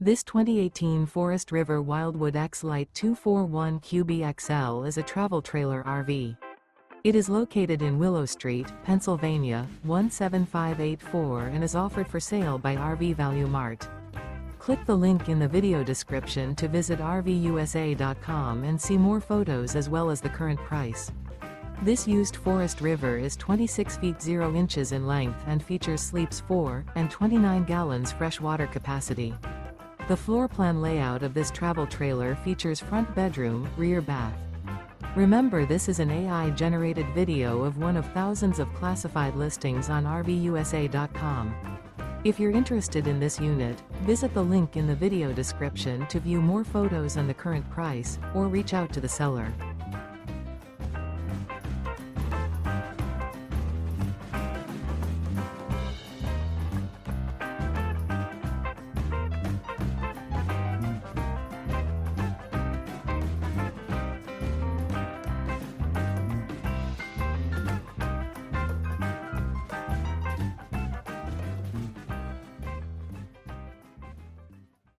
This 2018 Forest River Wildwood X-Lite 241QB XL is a travel trailer RV. It is located in Willow Street, Pennsylvania, 17584 and is offered for sale by RV Value Mart. Click the link in the video description to visit RVUSA.com and see more photos as well as the current price. This used Forest River is 26 feet 0 inches in length and features sleeps 4 and 29 gallons fresh water capacity. The floor plan layout of this travel trailer features front bedroom, rear bath. Remember, this is an AI-generated video of one of thousands of classified listings on RVUSA.com. If you're interested in this unit, visit the link in the video description to view more photos and the current price, or reach out to the seller.